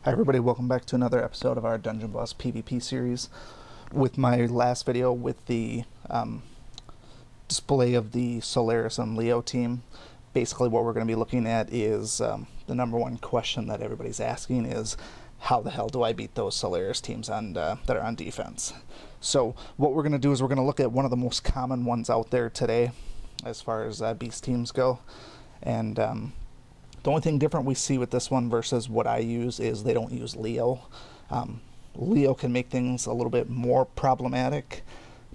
Hi everybody, welcome back to another episode of our Dungeon Boss PvP series. With my last video with the display of the Solaris and Leo team, basically what we're going to be looking at is the number one question that everybody's asking is, how the hell do I beat those Solaris teams on that are on defense? So what we're going to do is we're going to look at one of the most common ones out there today as far as beast teams go. And the only thing different we see with this one versus what I use is they don't use Leo. Leo can make things a little bit more problematic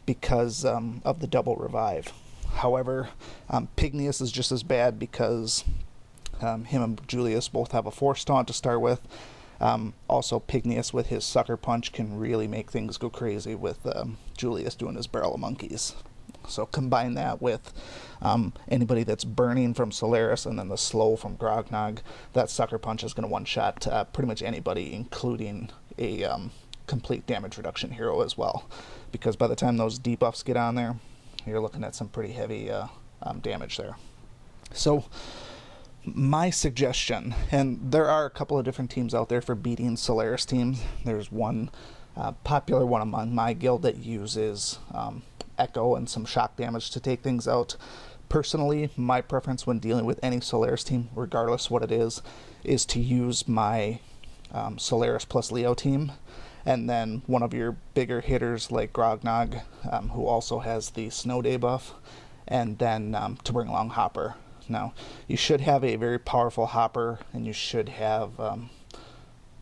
because of the double revive. However, Pygneus is just as bad because him and Julius both have a force taunt to start with. Also, Pygneus with his sucker punch can really make things go crazy with Julius doing his barrel of monkeys. So combine that with anybody that's burning from Solaris and then the slow from Grognog, that sucker punch is going to one-shot pretty much anybody, including a complete damage reduction hero as well. Because by the time those debuffs get on there, you're looking at some pretty heavy damage there. So my suggestion, and there are a couple of different teams out there for beating Solaris teams. There's one popular one among my guild that uses Echo and some shock damage to take things out. Personally, my preference when dealing with any Solaris team, regardless what it is to use my Solaris plus Leo team, and then one of your bigger hitters like Grognog, who also has the Snow Day buff, and then to bring along Hopper. Now, you should have a very powerful Hopper, and you should have,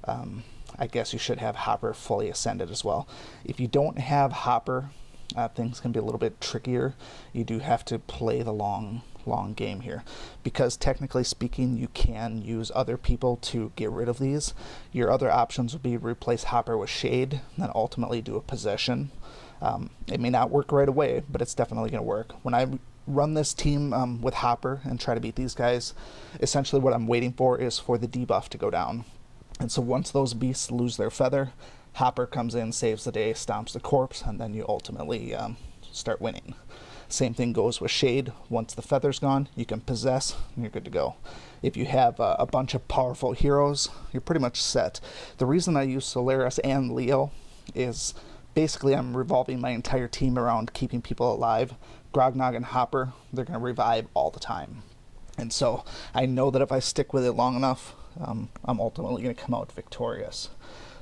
I guess you should have Hopper fully ascended as well. If you don't have Hopper, things can be a little bit trickier. You do have to play the long game here, because technically speaking, you can use other people to get rid of these. Your other options would be to replace Hopper with Shade, and then ultimately do a possession. It may not work right away, but it's definitely going to work. When I run this team with Hopper and try to beat these guys, essentially what I'm waiting for is for the debuff to go down. And so once those beasts lose their feather, Hopper comes in, saves the day, stomps the corpse, and then you ultimately start winning. Same thing goes with Shade. Once the feather's gone, you can possess, and you're good to go. If you have a bunch of powerful heroes, you're pretty much set. The reason I use Solaris and Leo is basically I'm revolving my entire team around keeping people alive. Grognog and Hopper, they're going to revive all the time. And so I know that if I stick with it long enough, I'm ultimately going to come out victorious.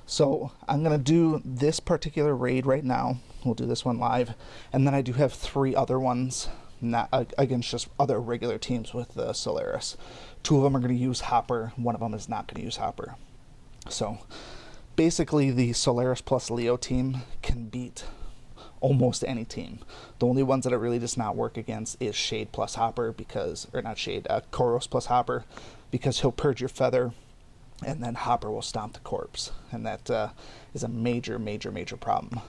So I'm going to do this particular raid right now. We'll do this one live. And then I do have 3 other ones not against just other regular teams with Solaris. 2 of them are going to use Hopper. 1 of them is not going to use Hopper. So basically the Solaris plus Leo team can beat almost any team. The only ones that it really does not work against is Shade plus Hopper, because, or not Shade, Koros plus Hopper, because he'll purge your feather, and then Hopper will stomp the corpse, and that is a major problem.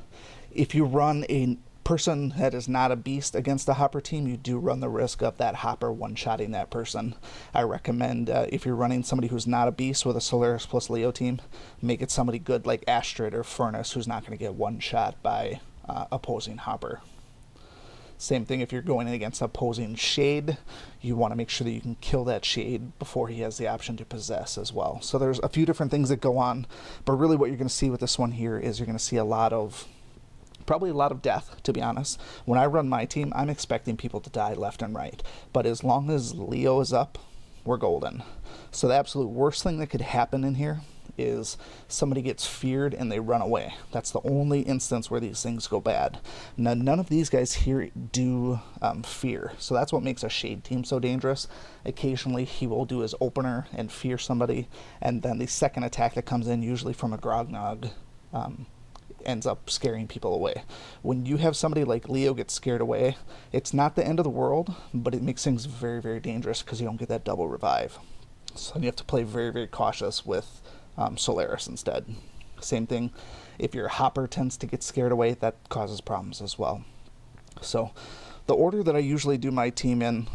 If you run a person that is not a beast against the Hopper team, you do run the risk of that Hopper one-shotting that person. I recommend if you're running somebody who's not a beast with a Solaris plus Leo team, make it somebody good like Astrid or Furnace, who's not going to get one-shot by opposing Hopper. Same thing if you're going in against opposing Shade, you want to make sure that you can kill that Shade before he has the option to possess as well. So there's a few different things that go on, but really what you're going to see with this one here is you're going to see probably a lot of death, to be honest. When I run my team, I'm expecting people to die left and right, but as long as Leo is up, we're golden. So the absolute worst thing that could happen in here is somebody gets feared and they run away. That's the only instance where these things go bad. Now, none of these guys here do fear, so that's what makes a Shade team so dangerous. Occasionally he will do his opener and fear somebody, and then the second attack that comes in, usually from a Grognog, ends up scaring people away. When you have somebody like Leo get scared away, it's not the end of the world, but it makes things very dangerous because you don't get that double revive. So you have to play very cautious with Solaris instead. Same thing, if your Hopper tends to get scared away, that causes problems as well. So the order that I usually do my team in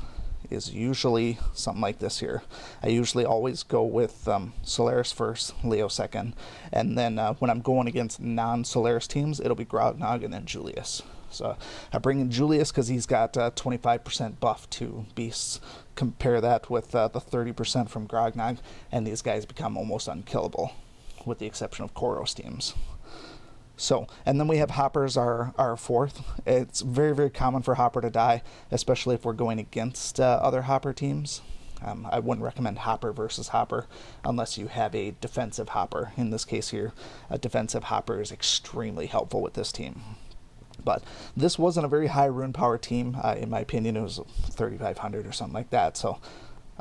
is usually something like this here. I usually always go with Solaris first, Leo second, and then when I'm going against non-Solaris teams, it'll be Grognog and then Julius. So I bring in Julius because he's got 25% buff to beasts. Compare that with the 30% from Grognog, and these guys become almost unkillable. with the exception of Koros teams. So, and then we have Hoppers, our fourth. It's very, very common for Hopper to die, especially if we're going against other Hopper teams. I wouldn't recommend Hopper versus Hopper unless you have a defensive Hopper. In this case here, a defensive Hopper is extremely helpful with this team. But this wasn't a very high rune power team. In my opinion, it was 3,500 or something like that. So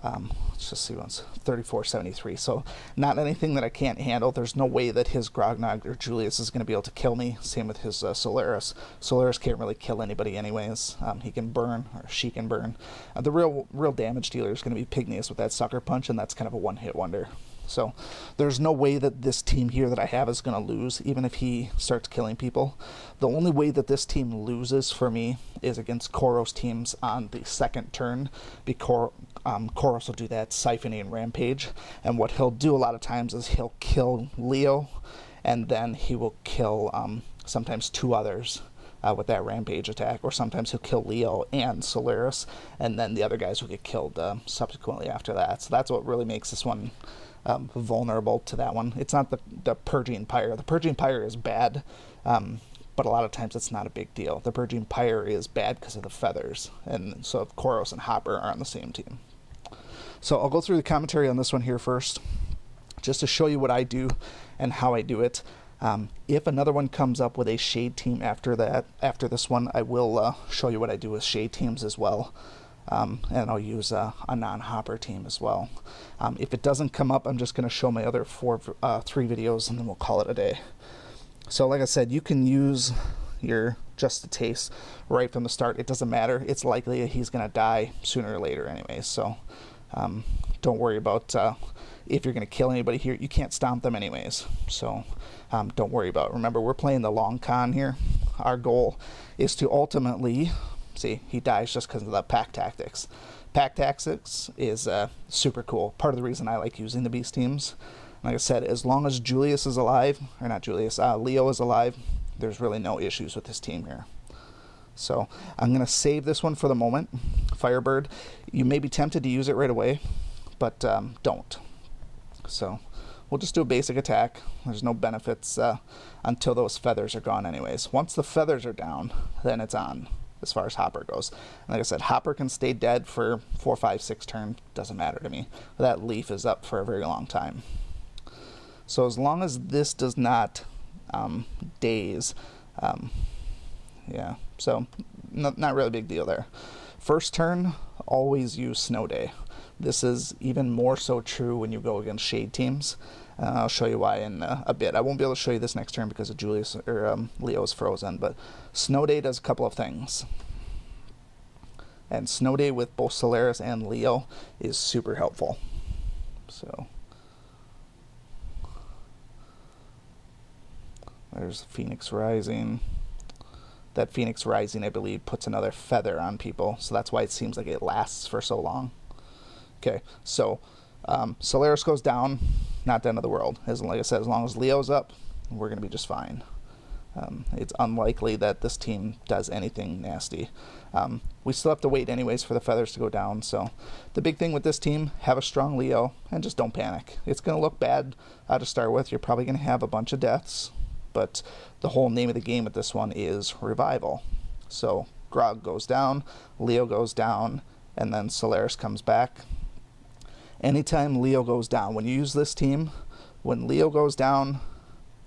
let's just see, once 3473. So not anything that I can't handle. There's no way that his Grognog or Julius is going to be able to kill me. Same with his Solaris. Solaris can't really kill anybody anyways. He can burn, or she can burn. The real damage dealer is going to be Pygneus with that sucker punch, and that's kind of a one-hit wonder. So there's no way that this team here that I have is going to lose, even if he starts killing people. The only way that this team loses for me is against Koros teams on the second turn, because Koros will do that siphoning rampage, and what he'll do a lot of times is he'll kill Leo, and then he will kill sometimes two others with that rampage attack, or sometimes he'll kill Leo and Solaris, and then the other guys will get killed subsequently after that. So that's what really makes this one vulnerable to that one. It's not the Purging Pyre. The Purging Pyre is bad, but a lot of times it's not a big deal. The Purging Pyre is bad because of the feathers, and so if Koros and Hopper are on the same team. So I'll go through the commentary on this one here first, just to show you what I do and how I do it. If another one comes up with a shade team after this one, I will show you what I do with shade teams as well. And I'll use a non-Hopper team as well. If it doesn't come up, I'm just going to show my other three videos, and then we'll call it a day. So like I said, you can use your Just a Taste right from the start. It doesn't matter. It's likely he's going to die sooner or later anyway. So don't worry about if you're going to kill anybody here. You can't stomp them anyways. So don't worry about it. Remember, we're playing the long con here. Our goal is to ultimately... See, he dies just because of the pack tactics. Pack tactics is super cool. Part of the reason I like using the beast teams. Like I said, as long as Julius is alive, or not Julius, Leo is alive, there's really no issues with this team here. So I'm going to save this one for the moment. Firebird, you may be tempted to use it right away, but don't. So we'll just do a basic attack. There's no benefits until those feathers are gone anyways. Once the feathers are down, then it's on. As far as Hopper goes. And like I said, Hopper can stay dead for 4, 5, 6 turns. Doesn't matter to me. That leaf is up for a very long time. So as long as this does not daze, yeah, so not really a big deal there. First turn, always use Snow Day. This is even more so true when you go against shade teams. I'll show you why in a bit. I won't be able to show you this next turn because of Julius or Leo's frozen, but Snow Day does a couple of things. And Snow Day with both Solaris and Leo is super helpful. So there's Phoenix Rising. That Phoenix Rising, I believe, puts another feather on people, so that's why it seems like it lasts for so long. Okay, so Solaris goes down, not the end of the world. Like I said, as long as Leo's up, we're going to be just fine. It's unlikely that this team does anything nasty. We still have to wait anyways for the feathers to go down, so the big thing with this team, have a strong Leo, and just don't panic. It's going to look bad to start with. You're probably going to have a bunch of deaths, but the whole name of the game with this one is Revival. So Grog goes down, Leo goes down, and then Solaris comes back. Anytime Leo goes down, when you use this team, when Leo goes down,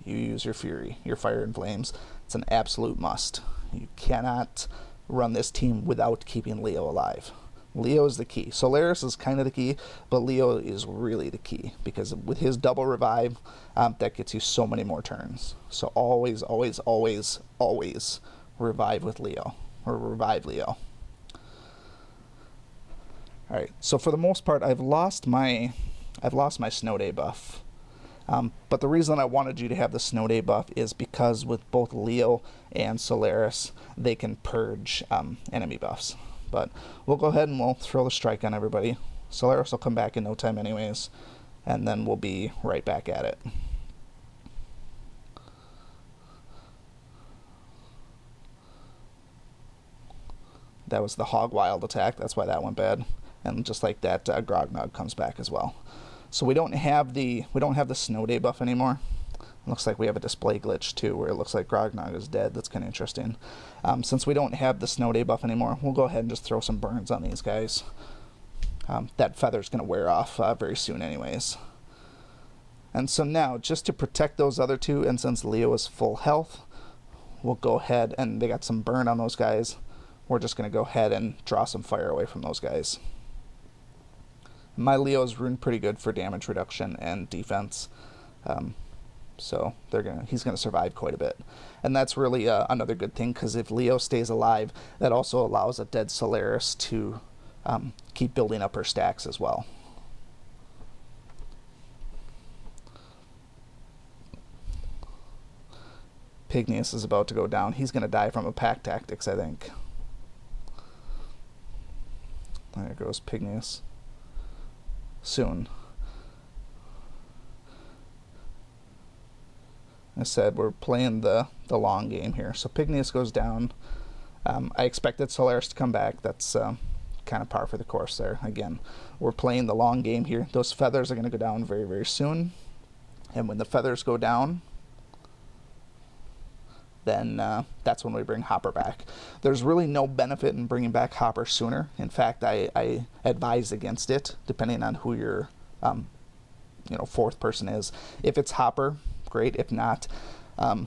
you use your Fury, your Fire and Flames. It's an absolute must. You cannot run this team without keeping Leo alive. Leo is the key. Solaris is kind of the key, but Leo is really the key, because with his double revive, that gets you so many more turns. So always, always, always, always revive with Leo, or revive Leo. All right, so for the most part, I've lost my Snow Day buff. But the reason I wanted you to have the Snow Day buff is because with both Leo and Solaris, they can purge enemy buffs. But we'll go ahead and we'll throw the strike on everybody. Solaris will come back in no time anyways, and then we'll be right back at it. That was the Hog Wild attack, that's why that went bad. And just like that, Grognog comes back as well. So we don't have the snow day buff anymore. It looks like we have a display glitch too, where it looks like Grognog is dead. That's kind of interesting. Since we don't have the snow day buff anymore, we'll go ahead and just throw some burns on these guys. That feather's going to wear off very soon anyways. And so now, just to protect those other two, and since Leo is full health, we'll go ahead, and they got some burn on those guys. We're just going to go ahead and draw some fire away from those guys. My Leo is runed pretty good for damage reduction and defense. So he's going to survive quite a bit. And that's really another good thing, because if Leo stays alive, that also allows a dead Solaris to keep building up her stacks as well. Pygneus is about to go down. He's going to die from a pack tactics, I think. There goes Pygneus. Soon. I said we're playing the long game here. So Pygneus goes down. I expected Solaris to come back. That's kind of par for the course there. Again, we're playing the long game here. Those feathers are going to go down very, very soon. And when the feathers go down, then that's when we bring Hopper back. There's really no benefit in bringing back Hopper sooner. In fact, I advise against it, depending on who your fourth person is. If it's Hopper, great. If not,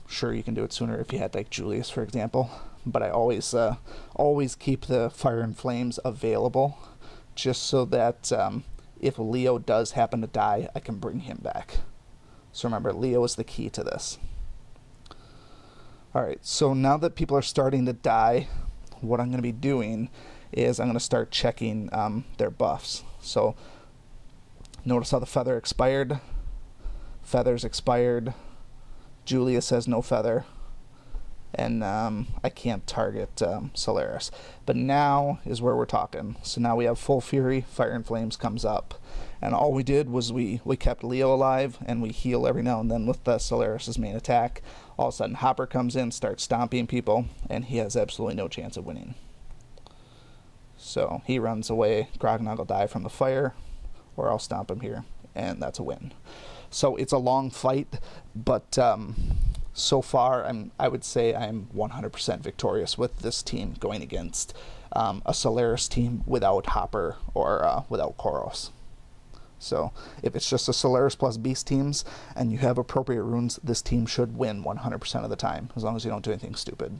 sure, you can do it sooner if you had like Julius, for example. But I always keep the Fire and Flames available, just so that if Leo does happen to die, I can bring him back. So remember, Leo is the key to this. Alright, so now that people are starting to die, what I'm going to be doing is I'm going to start checking their buffs. So notice how the feather expired. Feather's expired. Julius has no feather. And I can't target Solaris. But now is where we're talking. So now we have full fury, Fire and Flames comes up. And all we did was we kept Leo alive, and we heal every now and then with the Solaris' main attack. All of a sudden Hopper comes in, starts stomping people, and he has absolutely no chance of winning. So he runs away. Grognog will die from the fire, or I'll stomp him here, and that's a win. So it's a long fight, but so far I would say I'm 100% victorious with this team going against a Solaris team without Hopper or without Koros. So if it's just a Solaris plus Beast teams and you have appropriate runes, this team should win 100% of the time, as long as you don't do anything stupid.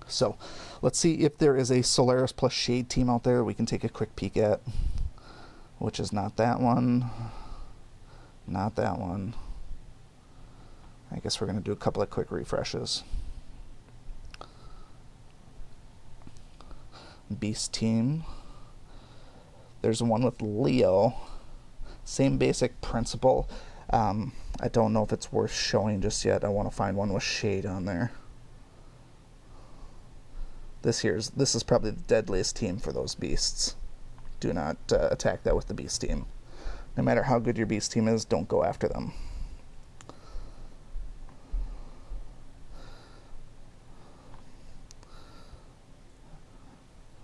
So let's see if there is a Solaris plus Shade team out there we can take a quick peek at, which is not that one. Not that one. I guess we're going to do a couple of quick refreshes. Beast team. There's one with Leo. Same basic principle. I don't know if it's worth showing just yet. I want to find one with Shade on there. This is probably the deadliest team for those beasts. Do not attack that with the Beast team. No matter how good your Beast team is, don't go after them.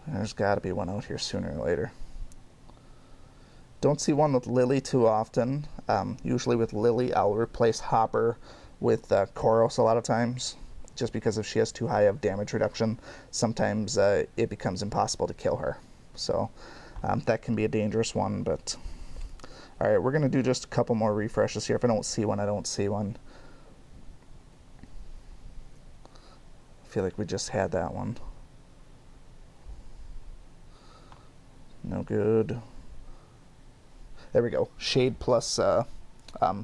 There's got to be one out here sooner or later. Don't see one with Lily too often. Usually with Lily, I'll replace Hopper with Koros a lot of times, just because if she has too high of damage reduction, sometimes it becomes impossible to kill her. So that can be a dangerous one, but... Alright, we're going to do just a couple more refreshes here. If I don't see one, I don't see one. I feel like we just had that one. No good. There we go. Shade plus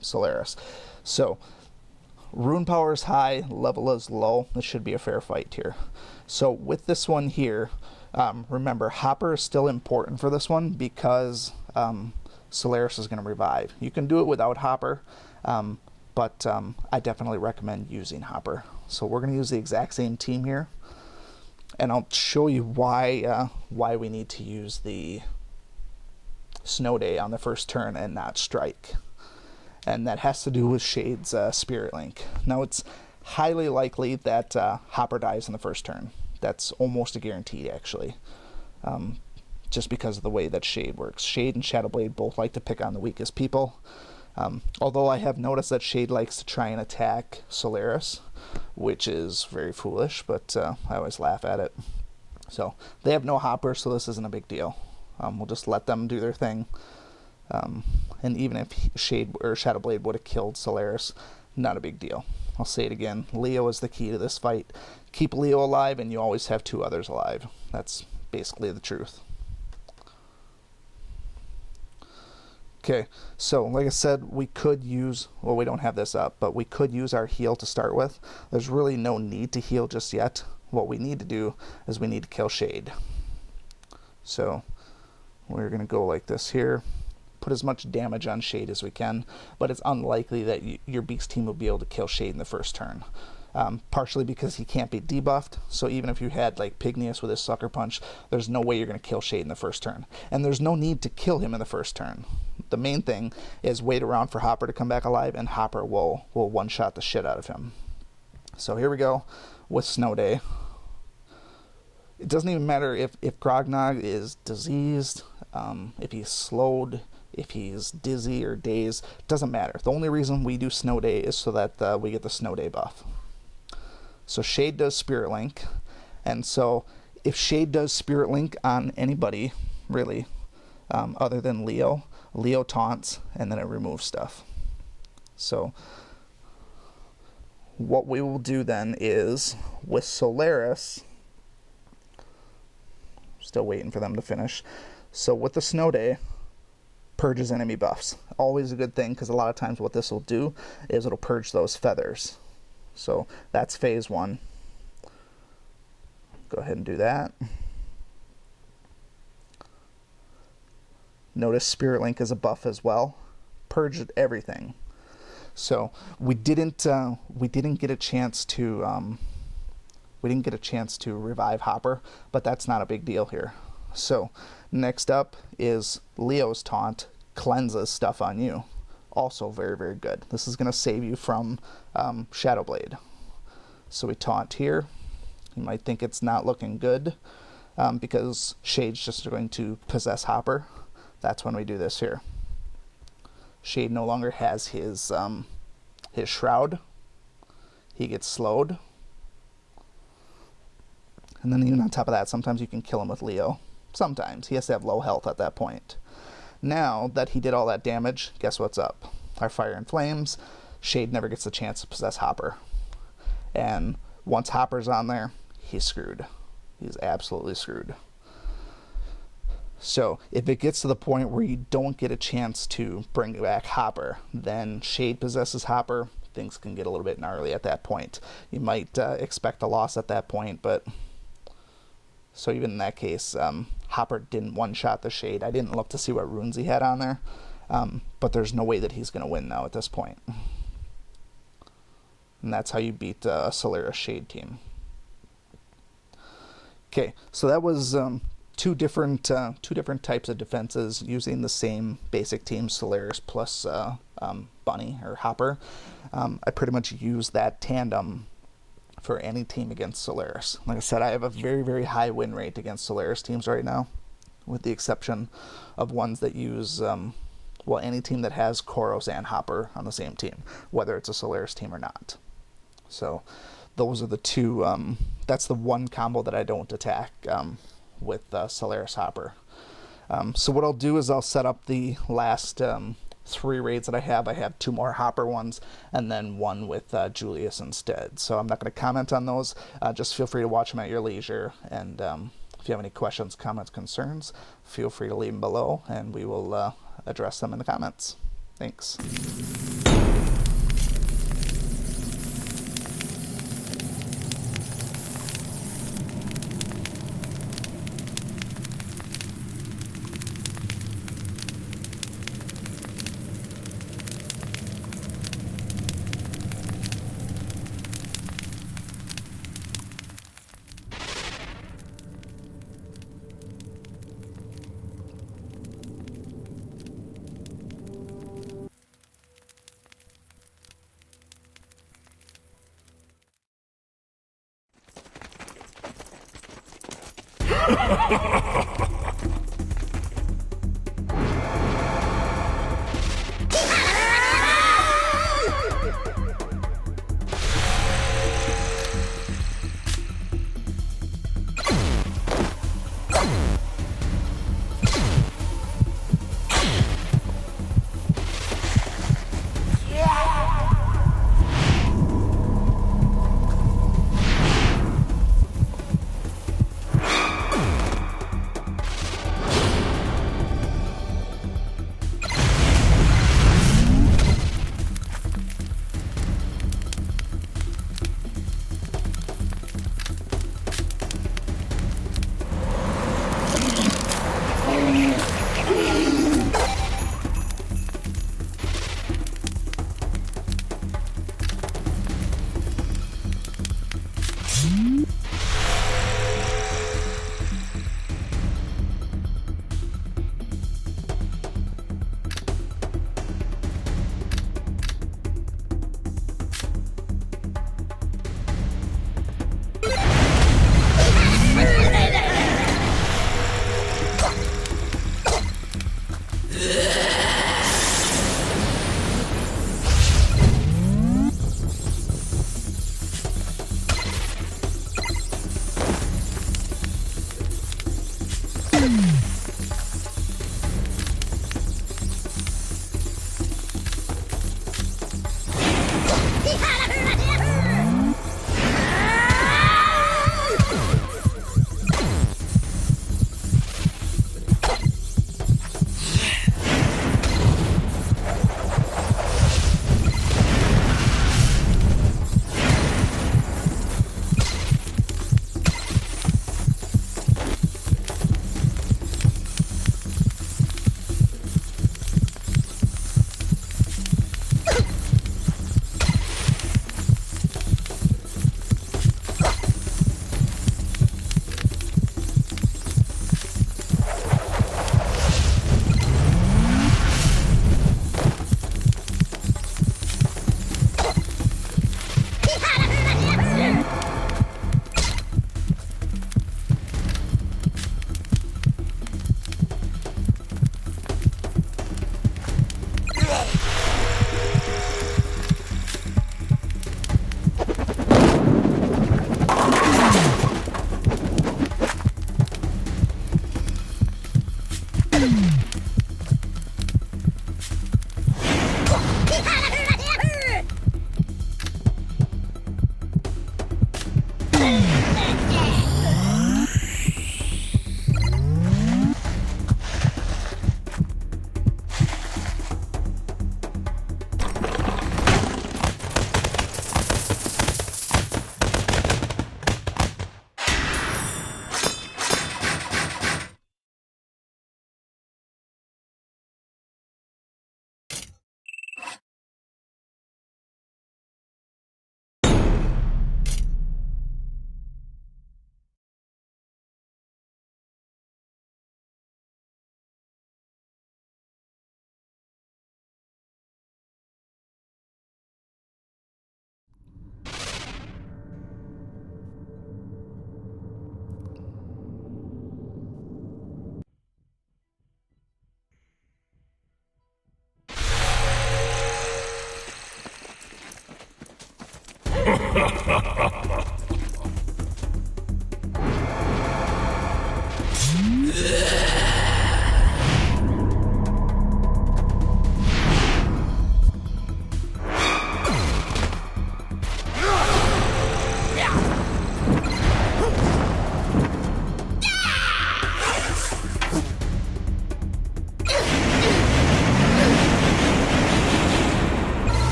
Solaris. So, rune power is high, level is low. This should be a fair fight here. So, with this one here, remember, Hopper is still important for this one because Solaris is going to revive. You can do it without Hopper, but I definitely recommend using Hopper. So, we're going to use the exact same team here. And I'll show you why we need to use the Snow Day on the first turn and not Strike. And that has to do with Shade's Spirit Link. Now, it's highly likely that Hopper dies in the first turn. That's almost a guarantee, actually. just because of the way that Shade works. Shade and Shadowblade both like to pick on the weakest people. Although I have noticed that Shade likes to try and attack Solaris, which is very foolish, but I always laugh at it. So they have no hopper, so this isn't a big deal. We'll just let them do their thing. And even if Shade or Shadowblade would have killed Solaris, not a big deal. I'll say it again. Leo is the key to this fight. Keep Leo alive, and you always have 2 others alive. That's basically the truth. Okay, so like I said, we could use, well, we don't have this up, but we could use our heal to start with. There's really no need to heal just yet. What we need to do is we need to kill Shade. So we're going to go like this here. Put as much damage on Shade as we can, but it's unlikely that your Beast team will be able to kill Shade in the first turn. Partially because he can't be debuffed, so even if you had like Pygneus with his Sucker Punch, there's no way you're going to kill Shade in the first turn. And there's no need to kill him in the first turn. The main thing is wait around for Hopper to come back alive, and Hopper will one-shot the shit out of him. So here we go with Snow Day. It doesn't even matter if Grognog is diseased, if he's slowed, if he's dizzy or dazed, doesn't matter. The only reason we do Snow Day is so that we get the Snow Day buff. So Shade does Spirit Link, and so if Shade does Spirit Link on anybody, really, other than Leo, Leo taunts, and then it removes stuff. So what we will do then is, with Solaris, still waiting for them to finish, so with the Snow Day, purges enemy buffs. Always a good thing, because a lot of times what this will do is it'll purge those feathers. So that's phase 1. Go ahead and do that. Notice Spirit Link is a buff as well. Purged everything. So we didn't get a chance to revive Hopper, but that's not a big deal here. So next up is Leo's taunt cleanses stuff on you. Also very, very good. This is going to save you from Shadowblade. So we taunt here. You might think it's not looking good because Shade's just going to possess Hopper. That's when we do this here. Shade no longer has his shroud. He gets slowed. And then even on top of that, sometimes you can kill him with Leo. Sometimes. He has to have low health at that point. Now that he did all that damage, guess what's up? Our Fire and Flames. Shade never gets a chance to possess Hopper. And once Hopper's on there, he's screwed. He's absolutely screwed. So if it gets to the point where you don't get a chance to bring back Hopper, then Shade possesses Hopper. Things can get a little bit gnarly at that point. You might expect a loss at that point, but so even in that case, Hopper didn't one-shot the Shade. I didn't look to see what runes he had on there, but there's no way that he's going to win now at this point. And that's how you beat a Solaris Shade team. Okay, so that was two different types of defenses using the same basic team, Solaris plus Bunny or Hopper. I pretty much use that tandem for any team against Solaris. Like I said, I have a very, very high win rate against Solaris teams right now, with the exception of ones that use, well, any team that has Koros and Hopper on the same team, whether it's a Solaris team or not. So those are the two, that's the one combo that I don't attack with Solaris Hopper. So what I'll do is I'll set up the last 3 raids that I have. I have 2 more Hopper ones and then 1 with Julius instead. So I'm not going to comment on those. Just feel free to watch them at your leisure. And if you have any questions, comments, concerns, feel free to leave them below and we will address them in the comments. Thanks.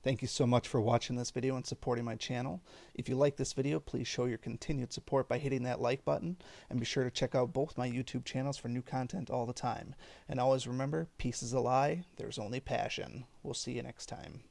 Thank you so much for watching this video and supporting my channel. If you like this video, please show your continued support by hitting that like button, and be sure to check out both my YouTube channels for new content all the time. And always remember, peace is a lie, there's only passion. We'll see you next time.